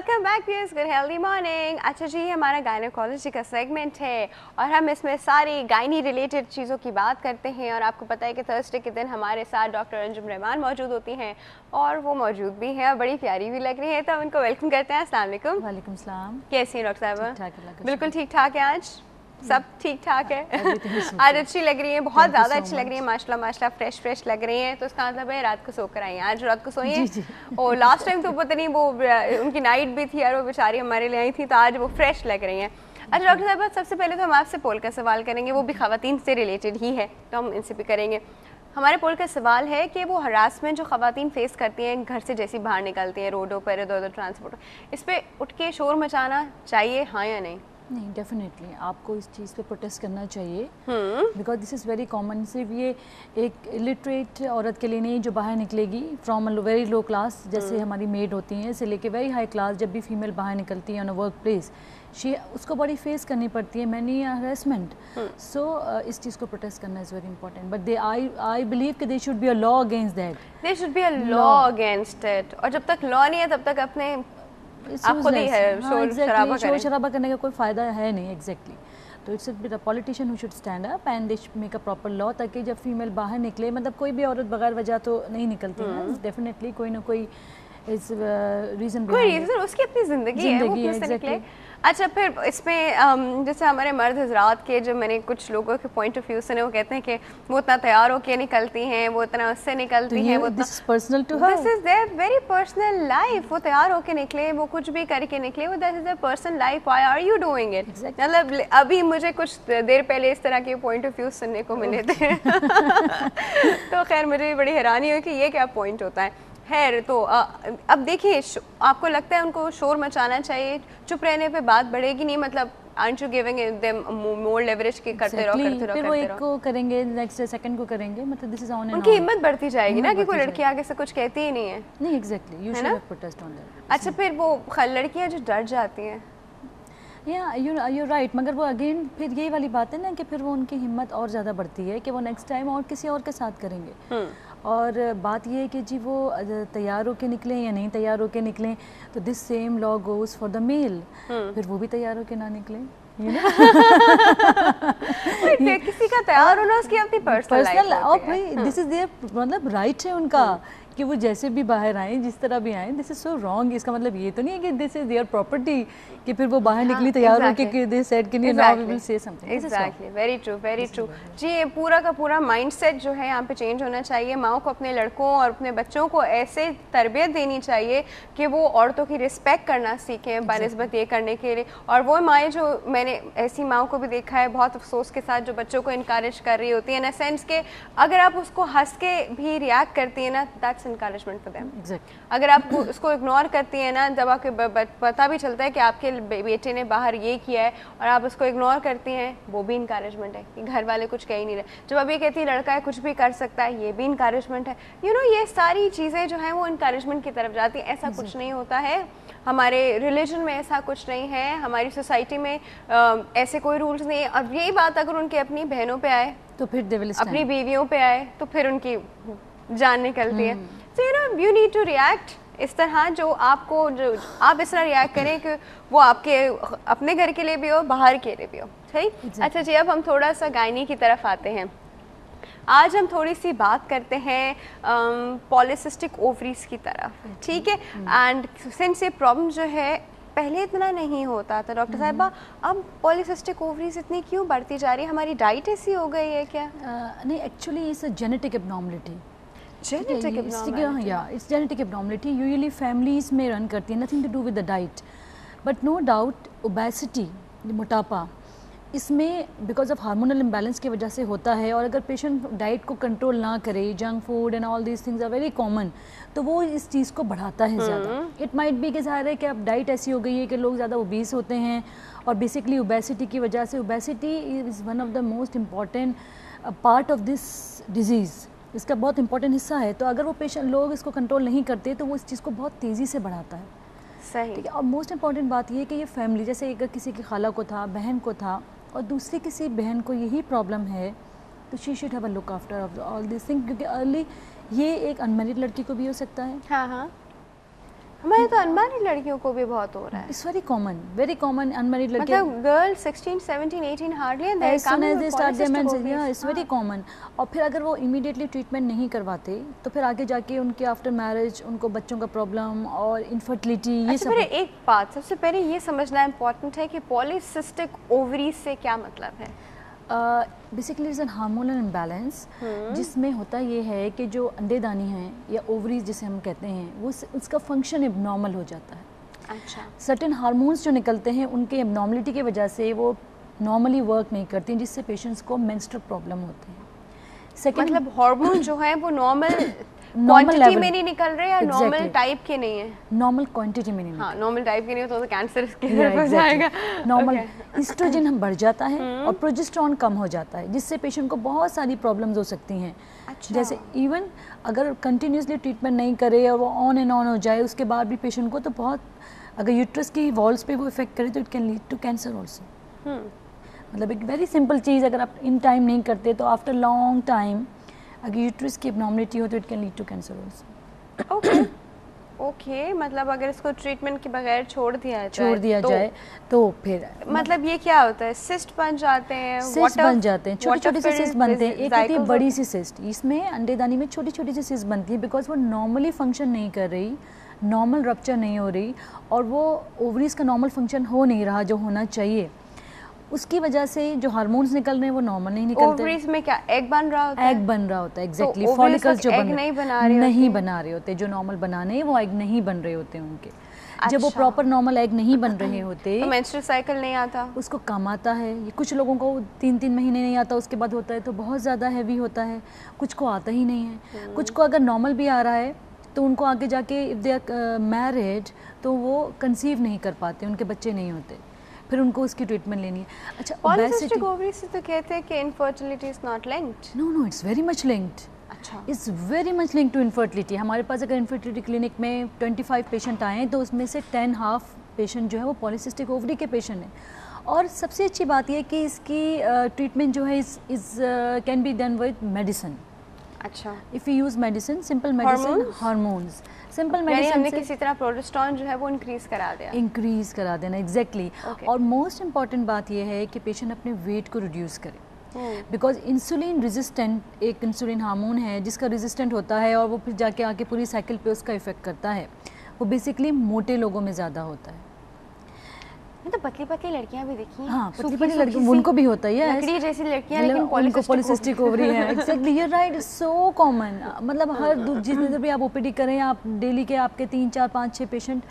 Welcome back viewers, good healthy morning. अच्छा जी, हमारा gynaecology का सेगमेंट है और हम इसमें सारी गायनी रिलेटेड चीज़ों की बात करते हैं। और आपको पता है कि थर्सडे के दिन हमारे साथ डॉक्टर अंजुम रहमान मौजूद होती हैं और वो मौजूद भी हैं और बड़ी प्यारी भी लग रही हैं, तो हम उनको वेलकम करते हैं। अस्सलाम वालेकुम। वालेकुम सलाम। कैसी हैं डॉक्टर साहबा? ठीक-ठाक। बिल्कुल ठीक ठाक है, आज सब ठीक ठाक है। आज अच्छी लग रही है, बहुत ज़्यादा अच्छी लग रही है, माशाल्लाह माशाल्लाह, फ्रेश लग रही हैं। तो इसका मतलब है रात को सोकर आई हैं, आज रात को सोई हैं। और लास्ट टाइम तो पता नहीं वो उनकी नाइट भी थी और वो बेचारी हमारे लिए आई थी, तो आज वो फ्रेश लग रही हैं। अच्छा डॉक्टर साहब, सबसे पहले तो हम आपसे पोल का सवाल करेंगे, वो भी ख़वातीन से रिलेटेड ही है, तो हम इनसे भी करेंगे। हमारे पोल का सवाल है कि वो हरासमेंट जो ख़वातीन फेस करती हैं घर से जैसी बाहर निकलती हैं, रोडों पर इधर उधर ट्रांसपोर्ट, इस पर उठ के शोर मचाना चाहिए, हाँ या नहीं? नहीं, डेफिनेटली आपको इस चीज़ पे प्रोटेस्ट करना चाहिए, because this is very common. सिर्फ ये एक इलिटरेट औरत के लिए नहीं जो बाहर निकलेगी from a very low class, जैसे हमारी मेड होती हैं, से लेके वेरी हाई क्लास, जब भी फीमेल बाहर निकलती है ऑन अ वर्क प्लेस, उसको बड़ी फेस करनी पड़ती है मैनी हरेसमेंट। सो इस चीज़ को प्रोटेस्ट करना is very important, but they I believe कि there should be a law against that, there should be a law against it. और जब तक लॉ नहीं है तब तक अपने आप खुद ही है शोर शराबा करने का कोई फ़ायदा है नहीं। एग्जैक्टली तो it's a politician who should stand up and they should make a proper law, ताकि जब फीमेल बाहर निकले, मतलब कोई भी औरत बगैर वजह तो नहीं निकलती है, डेफिनेटली कोई ना कोई इस रीज़न, उसकी अपनी ज़िंदगी है, वो क्यों से निकले। अच्छा, फिर इसमें जैसे हमारे मर्द हजरात के, जो मैंने कुछ लोगों के पॉइंट ऑफ व्यू सुने, वो कहते हैं कि वो इतना तैयार होकर निकलती हैं, वो इतना उससे निकलती हैं, वो this is personal to her, this is their very personal life. वो तैयार होकर निकले, वो कुछ भी करके निकले, वो this is their personal life, why are you doing it. मतलब अभी मुझे कुछ देर पहले इस तरह के पॉइंट ऑफ व्यू सुनने को मिले थे। तो खैर मुझे भी बड़ी हैरानी हुई कि ये क्या पॉइंट होता है। खैर, तो अब देखिए, आपको लगता है उनको शोर मचाना चाहिए? चुप रहने पे बात बढ़ेगी नहीं, मतलब aren't you giving them more leverage कि करते रहो फिर वो एक को करेंगे, नेक्स्ट सेकंड को करेंगे, मतलब दिस इज ऑन एंड उनकी हिम्मत बढ़ती जाएगी ना, कि कोई लड़की आगे से कुछ कहती ही नहीं है। नहीं, exactly, you should protest on that. अच्छा, फिर वो लड़कियां जो डर जाती हैं, या यू राइट, मगर वो अगेन फिर यही वाली बात है ना कि फिर वो उनकी हिम्मत और ज़्यादा बढ़ती है कि वो नेक्स्ट टाइम और किसी और के साथ करेंगे। और बात ये है कि जी वो तैयार होके निकलें या नहीं तैयार होके निकलें, तो this same law goes for the male, फिर वो भी तैयार होके ना निकलें, किसी का तैयार होना उसकी अपनी पर्सनल और भाई दिस इज देयर, मतलब राइट है उनका कि वो जैसे भी बाहर आए, जिस तरह भी आए। This is so wrong. इसका मतलब ये तो नहीं है कि दिस इज देयर प्रॉपर्टी कि फिर वो बाहर निकली तैयार होके कि दे सेड कि नहीं, now we will say something. Exactly, very true जी। ये पूरा का पूरा माइंडसेट जो है यहाँ पे चेंज होना चाहिए। माओ को अपने लड़कों और अपने बच्चों को ऐसे तरबियत देनी चाहिए कि वो औरतों की रिस्पेक्ट करना सीखें बनिस्बत ये करने के लिए। और वो माएँ जो, मैंने ऐसी माओ को भी देखा है बहुत अफसोस के साथ, जो बच्चों को इनकरेज कर रही होती है इन अ सेंस के अगर आप उसको हंस के भी रिएक्ट करती है ना, दैट्स encouragement for them। अगर आप उसको इग्नोर करती हैं ना, जब आपके पता भी चलता है कि आपके बेटे ने बाहर ये किया है और आप उसको इग्नोर करती हैं, वो भी इंकरेजमेंट है कि घर वाले कुछ कह ही नहीं रहे। जब आप ये कहती है लड़का है कुछ भी कर सकता है, ये भी इंकरेजमेंट है। ये सारी चीज़ें जो हैं वो इंकरेजमेंट की तरफ जाती हैं। ऐसा कुछ नहीं होता है, हमारे रिलीजन में ऐसा कुछ नहीं है, हमारी सोसाइटी में ऐसे कोई रूल्स नहीं है। अब यही बात अगर उनके अपनी बहनों पे आए तो फिर अपनी बीवियों पे आए तो फिर उनकी जान निकलती है। So you need to react इस तरह, जो आप इस तरह रिएक्ट करें कि वो आपके अपने घर के लिए भी हो, बाहर के लिए भी हो, ठीक। अच्छा जी, अब हम थोड़ा सा गायनी की तरफ आते हैं। आज हम थोड़ी सी बात करते हैं पॉलीसिस्टिक ओवरीज की तरफ, ठीक है। एंड सिंस ये प्रॉब्लम जो है पहले इतना नहीं होता था डॉक्टर साहिबा, अब पॉलीसिस्टिक ओवरीज इतनी क्यों बढ़ती जा रही है? हमारी डाइट ऐसी हो गई है क्या? नहीं, actually it's a genetic abnormality. It's genetic abnormality. Usually families में रन करती है, nothing to do with the diet, but no doubt obesity, मोटापा, इसमें बिकॉज ऑफ हार्मोनल इम्बैलेंस की वजह से होता है। और अगर पेशेंट डाइट को कंट्रोल ना करे, junk food and all these things are very common, तो वो इस चीज़ को बढ़ाता है ज़्यादा। इट माइट बी कि ज़ाहिर है कि अब डाइट ऐसी हो गई है कि लोग ज़्यादा ओबीस होते हैं, और बेसिकली ओबेसिटी की वजह से, obesity is one of the most important part of this disease, इसका बहुत इंपॉर्टेंट हिस्सा है। तो अगर वो पेशेंट लोग इसको कंट्रोल नहीं करते तो वो इस चीज़ को बहुत तेज़ी से बढ़ाता है। सही, ठीक है। और मोस्ट इंपॉर्टेंट बात ये है कि ये फैमिली, जैसे अगर किसी की खाला को था, बहन को था, और दूसरी किसी बहन को यही प्रॉब्लम है, तो she should have a look after of all this thing, क्योंकि अर्ली ये एक अनमैरिड लड़की को भी हो सकता है। हाँ, हमारे तो अनमैरिड लड़कियों को भी बहुत हो रहा है। इट्स वेरी कॉमन अनमैरिड लड़कियां, मतलब girl 16 17 18 hardly and as soon as they start their menses, yeah, it's very common। और फिर अगर वो इमीडिएटली ट्रीटमेंट नहीं करवाते तो फिर आगे जाके उनके आफ्टर मैरिज उनको बच्चों का प्रॉब्लम और इनफर्टिलिटी ये सब। एक बात सबसे पहले ये समझना इम्पोर्टेंट है कि पॉलीसिस्टिक ओवरीज से क्या मतलब है। Basically it's an hormonal imbalance, जिसमें होता ये है कि जो अंडेदानी हैं या ओवरीज जिसे हम कहते हैं वो उसका फंक्शन एबनॉर्मल हो जाता है। अच्छा। सर्टेन हार्मोन्स जो निकलते हैं उनके एबनॉर्मलिटी की वजह से वो नॉर्मली वर्क नहीं करती, जिससे पेशेंट्स को मेंस्ट्रुअल प्रॉब्लम होते हैं। सेकंड मतलब हार्मोन जो है वो नॉर्मल क्वांटिटी में नहीं निकल रहे या नॉर्मल टाइप के नहीं है। नॉर्मल क्वांटिटी में नहीं। हाँ, नॉर्मल टाइप के नहीं हो तो कैंसर के तरफ हो जाएगा। नॉर्मल एस्ट्रोजन हम बढ़ जाता है और प्रोजेस्टेरॉन कम हो जाता है, जिससे पेशेंट को बहुत सारी प्रॉब्लम्स हो सकती हैं। अच्छा। जैसे इवन अगर कंटिन्यूसली ट्रीटमेंट नहीं करे और वो ऑन एंड ऑन हो जाए उसके बाद भी पेशेंट को तो बहुत, अगर यूट्रस की वॉल्स पे वो इफेक्ट करे तो it can lead to cancer also. मतलब एक वेरी सिंपल चीज़, अगर आप इन टाइम नहीं करते तो आफ्टर लॉन्ग टाइम अगर यूट्रस की एबनॉर्मलिटी हो तो it can lead to cancer also. Okay, मतलब अगर इसको ट्रीटमेंट के बगैर छोड़ दिया जाए तो फिर मतलब ये क्या होता है, सिस्ट बन जाते हैं, सिस्ट बन जाते हैं, छोटे छोटे से सिस्ट बनते हैं। एक होती है बड़ी सी सिस्ट, इसमें अंडेदानी में छोटी छोटी सी सिस्ट बनती है बिकॉज वो नॉर्मली फंक्शन नहीं कर रही, नॉर्मल रप्चर नहीं हो रही और वो ओवरीज का नॉर्मल फंक्शन हो नहीं रहा जो होना चाहिए। उसकी वजह से जो हार्मोन्स निकल रहे हैं वो नॉर्मल नहीं निकलते। ओवरीज में क्या एग बन रहा होता है? एग बन रहा होता है, एग्जैक्टली। फॉलिकल्स जो नहीं बना रहे होते, जो नॉर्मल बनाने हैं वो एग नहीं बन रहे होते उनके। अच्छा। जब वो प्रॉपर नॉर्मल एग नहीं बन रहे होते तो मेंस्ट्रुअल साइकिल नहीं आता, उसको कम आता है। ये कुछ लोगों को 3-3 महीने नहीं आता, उसके बाद होता है तो बहुत ज़्यादा हैवी होता है, कुछ को आता ही नहीं है। कुछ को अगर नॉर्मल भी आ रहा है तो उनको आगे जाके इफ़ दे आर मैरिड तो वो कंसीव नहीं कर पाते, उनके बच्चे नहीं होते, फिर उनको उसकी ट्रीटमेंट लेनी है। अच्छा, पॉलीसिस्टिक ओवरी से तो कहते हैं कि infertility is not linked. No, it's very much linked. अच्छा, it's very much linked to infertility. हमारे पास अगर इनफर्टिलिटी क्लिनिक में 25 पेशेंट आए तो उसमें से 10 हाफ पेशेंट जो है वो पॉलीसिस्टिक ओवरी के पेशेंट हैं। और सबसे अच्छी बात यह कि इसकी ट्रीटमेंट जो है is can be done with medicine. अच्छा, if you use medicine, simple medicine, hormones, simple medicine हमने किसी तरह प्रोजेस्टेरॉन जो है वो इंक्रीज करा देना, एग्जैक्टली। और मोस्ट इम्पॉर्टेंट बात यह है कि पेशेंट अपने वेट को रिड्यूस करे, बिकॉज इंसुलिन रेजिस्टेंट एक इंसुलिन हार्मोन है जिसका रेजिस्टेंट होता है और वो फिर जाके आके पूरी साइकिल पे उसका इफेक्ट करता है। वो बेसिकली मोटे लोगों में ज़्यादा होता है। तो पतली पतली लड़कियां भी देखी हैं। हाँ, पतली पतली लड़कियां, उनको भी होता है, लकड़ी जैसी लड़कियां, लेकिन पॉलीसिस्टिक ओवरी है। Exactly, you are right, so common. मतलब हर जितने देर भी आप ओपीडी करें, आप डेली के आपके 3, 4, 5, 6 पेशेंट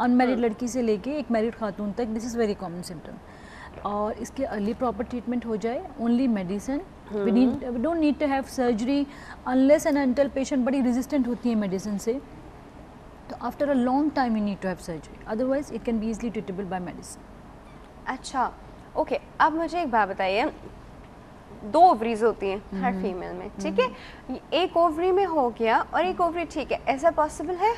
अनमैरिड लड़की से लेके एक मैरिड खातून तक, this is very common symptom. और इसके अर्ली प्रॉपर ट्रीटमेंट हो जाए, only medicine, we don't need to have surgery unless and until patient बड़ी रेजिस्टेंट होती है मेडिसिन से, तो after a long time you need to have surgery, otherwise it can be easily treatable by medicine. अच्छा, okay, अब मुझे एक बात बताइए, 2 ओवरीज होती हैं हर फीमेल में, ठीक है? एक ओवरी में हो गया और एक ओवरी ठीक है, ऐसा पॉसिबल है?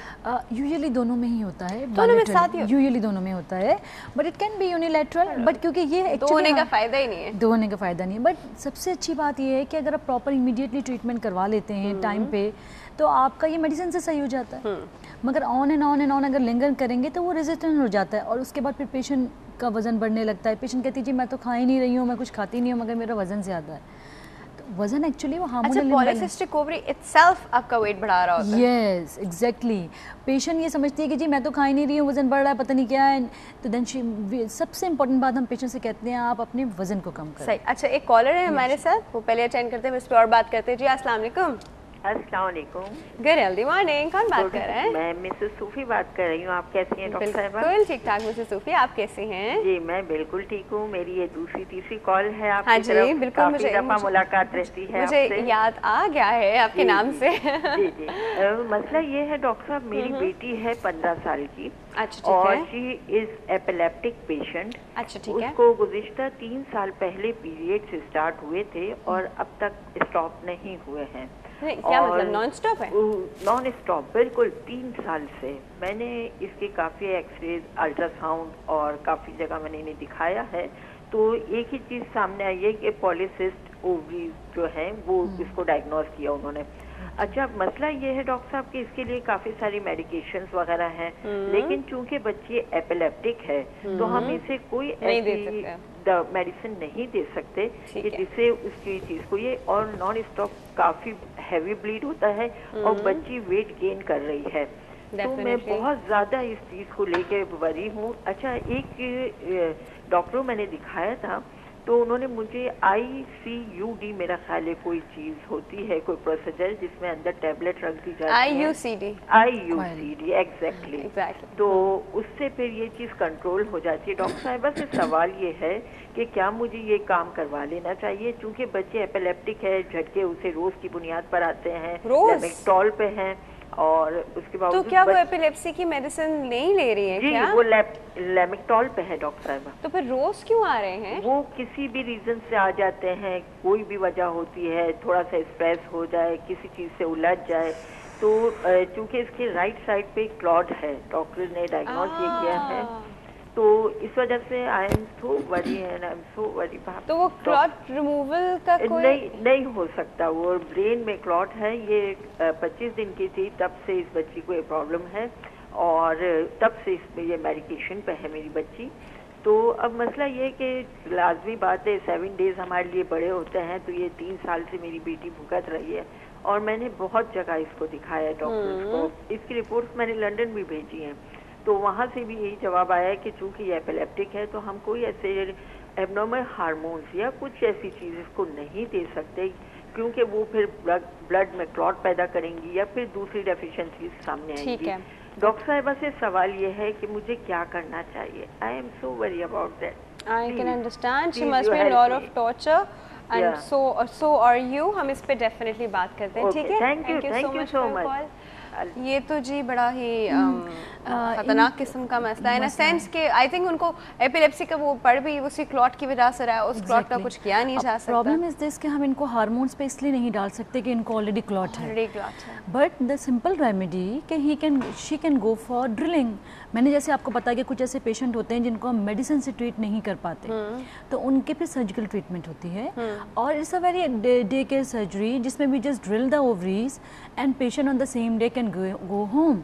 यूजुअली दोनों में ही होता है, दोनों में साथ ही, यूजुअली दोनों में होता है, but it can B unilateral. But क्योंकि ये एक्चुअली होने का फायदा ही नहीं है, दो होने का फायदा नहीं है। बट सबसे अच्छी बात ये है कि अगर आप प्रॉपर इमीडिएटली ट्रीटमेंट करवा लेते हैं टाइम पे तो आपका ये मेडिसिन से सही हो जाता है। मगर ऑन एंड ऑन अगर लिंगर करेंगे तो वो रेजिस्टेंट हो जाता है और उसके बाद फिर पेशेंट का वजन बढ़ने लगता है। पेशेंट कहती है जी मैं तो खा ही नहीं रही हूँ, मैं कुछ खाती नहीं हूँ, मगर मेरा वजन ज़्यादा है। तो वजन एक्चुअली वो हार्मोनल पॉलीसिस्टिक ओवरी इटसेल्फ आपका वेट बढ़ा रहा होता है। Yes, exactly. पेशेंट ये समझती है कि जी मैं तो खा ही नहीं रही हूँ, वजन बढ़ रहा है, पता नहीं क्या है। तो देन सबसे इंपॉर्टेंट बात हम पेशेंट से कहते हैं आप अपने वजन को कम करें। सही। अच्छा, एक कॉलर है हमारे साथ, वो पहले अटेंड करते हैं, इस पर और बात करते हैं। जी अस्सलाम वालेकुम। अस्सलाम वालेकुम। Good healthy morning. कौन बात कर रहे हैं? मैं मिसेस सूफी बात कर रही हूँ। आप कैसी हैं डॉक्टर साहिबा? बिल्कुल ठीक ठाक मिसेस सूफी, आप कैसी हैं? जी मैं बिल्कुल ठीक हूँ। मेरी ये दूसरी तीसरी कॉल है आपकी हाँ जी, बिल्कुल। मुझे मुलाकात रहती है, मुझे याद आ गया है आपके नाम से। जी जी। मसला ये है डॉक्टर साहब, मेरी बेटी है 15 साल की। अच्छा, और शी इज एपिलेप्टिक पेशेंट। अच्छा, ठीक है। उसको गुज़िश्ता 3 साल पहले पीरियड्स स्टार्ट हुए थे और अब तक स्टॉप नहीं हुए हैं। क्या मतलब नॉन स्टॉप है? नॉन स्टॉप, बिल्कुल 3 साल से। मैंने इसके काफ़ी एक्सरेज, अल्ट्रासाउंड और काफ़ी जगह मैंने इन्हें दिखाया है, तो एक ही चीज़ सामने आई है कि पॉलीसिस्ट ओवरी जो है वो इसको डायग्नोज किया उन्होंने। अच्छा, मसला ये है डॉक्टर साहब कि इसके लिए काफी सारी मेडिकेशंस वगैरह हैं, लेकिन चूंकि बच्चे एपिलेप्टिक है तो हम इसे कोई ऐसी मेडिसिन नहीं दे सकते कि जिससे उसकी चीज को ये, और नॉन स्टॉप काफी हैवी ब्लीड होता है और बच्ची वेट गेन कर रही है, तो मैं बहुत ज्यादा इस चीज को लेके वरी हूँ। अच्छा, एक डॉक्टर मैंने दिखाया था तो उन्होंने मुझे ICUD, मेरा ख्याल है कोई चीज होती है, कोई प्रोसीजर जिसमें अंदर टैबलेट रख दी जाती है, IUCD एग्जैक्टली। तो उससे फिर ये चीज कंट्रोल हो जाती है। डॉक्टर साहिबा से सवाल ये है कि क्या मुझे ये काम करवा लेना चाहिए, क्योंकि बच्चे एपिलेप्टिक है, झटके उसे रोज की बुनियाद पर आते हैं, लेमेक्टॉल पे हैं, और उसके बाद तो क्या वो एपिलेप्सी की मेडिसिन नहीं ले रही है? जी, क्या वो लेमेक्टॉल पे है डॉक्टर साहिबा। तो फिर रोज क्यों आ रहे हैं? वो किसी भी रीजन से आ जाते हैं, कोई भी वजह होती है, थोड़ा सा स्ट्रेस हो जाए, किसी चीज से उलझ जाए, तो चूंकि इसके राइट साइड पे क्लॉट है, डॉक्टर ने डायग्नोज ये किया है, तो इस वजह से आई am so worry and I am so worry. तो वो क्लॉट रिमूवल का कोई नहीं हो सकता, वो ब्रेन में क्लॉट है। ये 25 दिन की थी तब से इस बच्ची को ये प्रॉब्लम है, और तब से इसमें ये मेडिकेशन पे है मेरी बच्ची। तो अब मसला ये है कि लाजमी बात है, 7 डेज हमारे लिए बड़े होते हैं, तो ये 3 साल से मेरी बेटी भुगत रही है, और मैंने बहुत जगह इसको दिखाया है डॉक्टर्स को। इसकी रिपोर्ट्स मैंने लंदन भी भेजी हैं, तो वहाँ से भी यही जवाब आया है कि चूंकि ये एपिलेप्टिक है तो हम कोई ऐसे एबनॉर्मल हार्मोन्स या कुछ ऐसी चीज इसको नहीं दे सकते, क्योंकि वो फिर ब्लड में क्लॉट पैदा करेंगी या फिर दूसरी डेफिशिएंसीज सामने आएंगी। डॉक्टर साहिबा से सवाल ये है कि मुझे क्या करना चाहिए? I am so worry about that. I can understand, she must be a lot of torture and so are you. हम इस पे डेफिनेटली बात करते हैं, ठीक है? Thank you so much. ये तो जी बड़ा ही खतरनाक किस्म का मसला है, इन सेंस कि आई थिंक उनको एपिलेप्सी का वो पड़ भी उसी क्लॉट की वजह से रहा है, उस क्लॉट का कुछ किया नहीं जा सकता। प्रॉब्लम इज दिस कि हम इनको हार्मोन्स पे इसलिए नहीं डाल सकते कि इनको ऑलरेडी क्लॉट है, बट द सिंपल रेमेडी कि she can go for drilling. मैंने जैसे आपको बताया कि कुछ ऐसे पेशेंट होते हैं जिनको हम मेडिसिन से ट्रीट नहीं कर पाते, तो उनके फिर सर्जिकल ट्रीटमेंट होती है, और it's a very day care surgery जिसमें we just drill the ovaries and patient on the same day can go home.